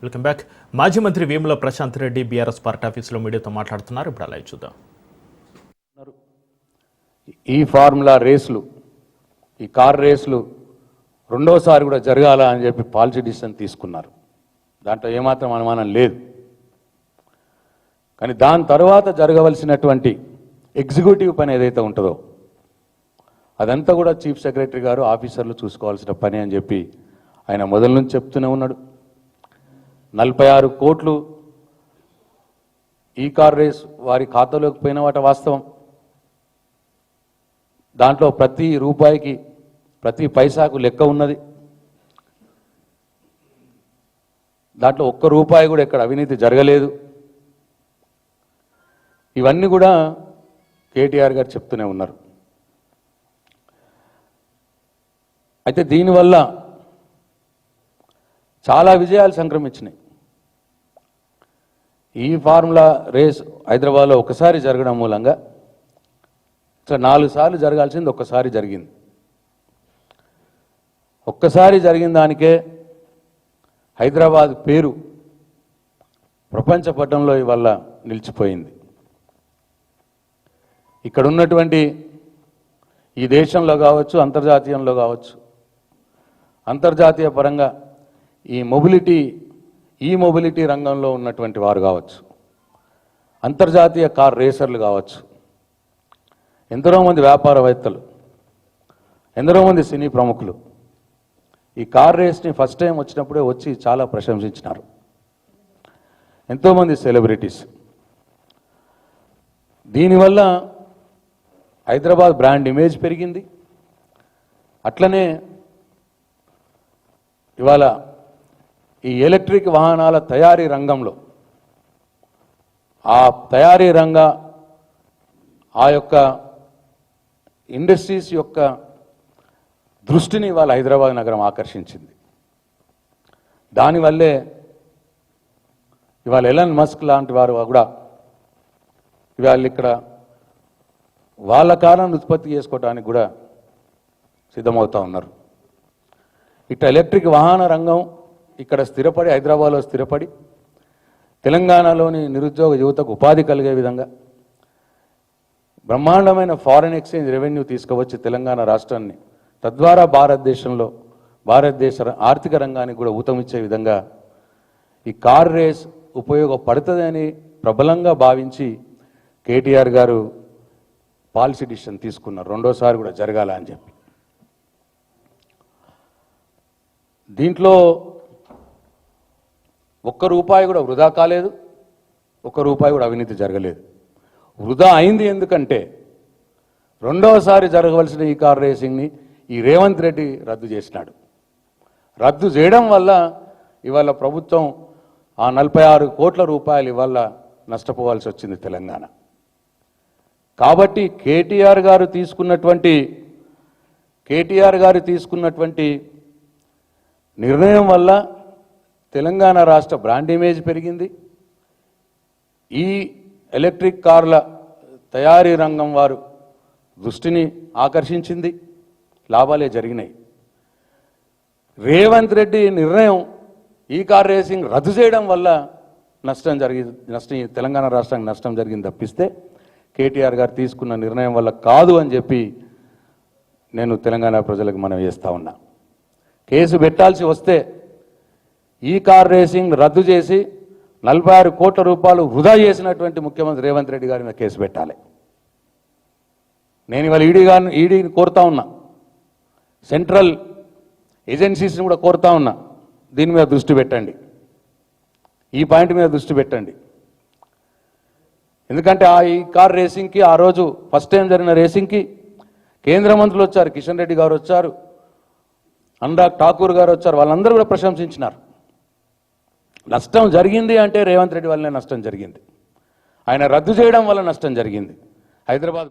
Welcome back. మాజీ మంత్రి Vemula Prashanth Reddy BRS party ఆఫీసులో మీడియాతో మాట్లాడుతున్నారు. ఇప్పుడు అలా చూద్దాం. ఈ ఫార్ములా రేసులు, ఈ కార్ రేసులు రెండోసారి కూడా జరగాల అని చెప్పి పాలసీ డిసిషన్ తీసుకున్నారు. దాంట్లో ఏమాత్రం అనుమానం లేదు. కానీ దాని తర్వాత జరగవలసినటువంటి ఎగ్జిక్యూటివ్ పని ఏదైతే ఉంటుందో అదంతా కూడా చీఫ్ సెక్రటరీ గారు ఆఫీసర్లు చూసుకోవాల్సిన పని అని చెప్పి ఆయన మొదల నుంచి చెప్తూనే ఉన్నాడు. 46 కోట్లు ఈ కార్ రేస్ వారి ఖాతాలోకి పోయిన వాట వాస్తవం. దాంట్లో ప్రతి రూపాయికి ప్రతి పైసాకు లెక్క ఉన్నది. దాంట్లో ఒక్క రూపాయి కూడా ఎక్కడ అవినీతి జరగలేదు. ఇవన్నీ కూడా కేటీఆర్ గారు చెప్తూనే ఉన్నారు. అయితే దీనివల్ల చాలా విజయాలు సంక్రమించినాయి. ఈ ఫార్ములా రేస్ హైదరాబాద్లో ఒకసారి జరగడం మూలంగా 4 సార్లు జరగాల్సింది ఒక్కసారి జరిగింది. ఒక్కసారి జరిగిన దానికే హైదరాబాద్ పేరు ప్రపంచ పటంలో ఇవాళ నిలిచిపోయింది. ఇక్కడ ఉన్నటువంటి ఈ దేశంలో కావచ్చు, అంతర్జాతీయంలో కావచ్చు, అంతర్జాతీయ పరంగా ఈ మొబిలిటీ రంగంలో ఉన్నటువంటి వారు కావచ్చు, అంతర్జాతీయ కార్ రేసర్లు కావచ్చు, ఎందరో మంది వ్యాపారవేత్తలు, ఎందరో మంది సినీ ప్రముఖులు ఈ కార్ రేస్ని ఫస్ట్ టైం వచ్చినప్పుడే వచ్చి చాలా ప్రశంసించినారు. ఎంతోమంది సెలబ్రిటీస్. దీనివల్ల హైదరాబాద్ బ్రాండ్ ఇమేజ్ పెరిగింది. అట్లనే ఇవాళ ఈ ఎలక్ట్రిక్ వాహనాల తయారీ రంగంలో ఆ తయారీ ఆ యొక్క ఇండస్ట్రీస్ యొక్క దృష్టిని ఇవాళ హైదరాబాద్ నగరం ఆకర్షించింది. దానివల్లే ఇవాళ ఎలన్ మస్క్ లాంటి వారు కూడా ఇవాళ ఇక్కడ వాళ్ళ కారణం ఉత్పత్తి చేసుకోవడానికి కూడా సిద్ధమవుతూ ఉన్నారు. ఇట్లా ఎలక్ట్రిక్ వాహన రంగం ఇక్కడ స్థిరపడి, హైదరాబాద్లో స్థిరపడి తెలంగాణలోని నిరుద్యోగ యువతకు ఉపాధి కలిగే విధంగా బ్రహ్మాండమైన ఫారిన్ ఎక్స్చేంజ్ రెవెన్యూ తీసుకువచ్చి తెలంగాణ రాష్ట్రాన్ని, తద్వారా భారతదేశ ఆర్థిక రంగానికి కూడా ఊతమిచ్చే విధంగా ఈ కార్ రేస్ ఉపయోగపడుతుందని ప్రబలంగా భావించి కేటీఆర్ గారు పాలసీ డిసిషన్ తీసుకున్నారు. రెండోసారి కూడా జరగాల అని చెప్పి. దీంట్లో ఒక్క రూపాయి కూడా వృధా కాలేదు, ఒక్క రూపాయి కూడా అవినీతి జరగలేదు. వృధా అయింది ఎందుకంటే రెండవసారి జరగవలసిన ఈ కార్ రేసింగ్ని ఈ రేవంత్ రెడ్డి రద్దు చేసినాడు. రద్దు చేయడం వల్ల ఇవాళ ప్రభుత్వం ఆ 46 కోట్ల రూపాయలు ఇవాళ నష్టపోవాల్సి వచ్చింది తెలంగాణ. కాబట్టి కేటీఆర్ గారు తీసుకున్నటువంటి నిర్ణయం వల్ల తెలంగాణ రాష్ట్ర బ్రాండ్ ఇమేజ్ పెరిగింది. ఈ ఎలక్ట్రిక్ కార్ల తయారీ రంగం వారు దృష్టిని ఆకర్షించింది. లాభాలే జరిగినాయి. రేవంత్ రెడ్డి నిర్ణయం ఈ కార్ రేసింగ్ రద్దు చేయడం వల్ల తెలంగాణ రాష్ట్రానికి నష్టం జరిగింది తప్పిస్తే కేటీఆర్ గారు తీసుకున్న నిర్ణయం వల్ల కాదు అని చెప్పి నేను తెలంగాణ ప్రజలకు మనం చేస్తూ ఉన్నా. కేసు పెట్టాల్సి వస్తే ఈ కార్ రేసింగ్ రద్దు చేసి 46 కోట్ల రూపాయలు వృధా చేసినటువంటి ముఖ్యమంత్రి రేవంత్ రెడ్డి గారి మీద కేసు పెట్టాలి. నేను ఇవాళ ఈడీని కోరుతా ఉన్నా, సెంట్రల్ ఏజెన్సీస్ని కూడా కోరుతా ఉన్నా, దీని మీద దృష్టి పెట్టండి, ఈ పాయింట్ మీద దృష్టి పెట్టండి. ఎందుకంటే ఈ కార్ రేసింగ్కి ఆ రోజు ఫస్ట్ టైం జరిగిన రేసింగ్కి కేంద్ర మంత్రులు వచ్చారు, కిషన్ రెడ్డి గారు వచ్చారు, అనురాగ్ ఠాకూర్ గారు వచ్చారు. వాళ్ళందరూ కూడా ప్రశంసించినారు. నష్టం జరిగింది అంటే రేవంత్ రెడ్డి వల్లనే నష్టం జరిగింది. ఆయన రద్దు చేయడం వల్ల నష్టం జరిగింది. హైదరాబాద్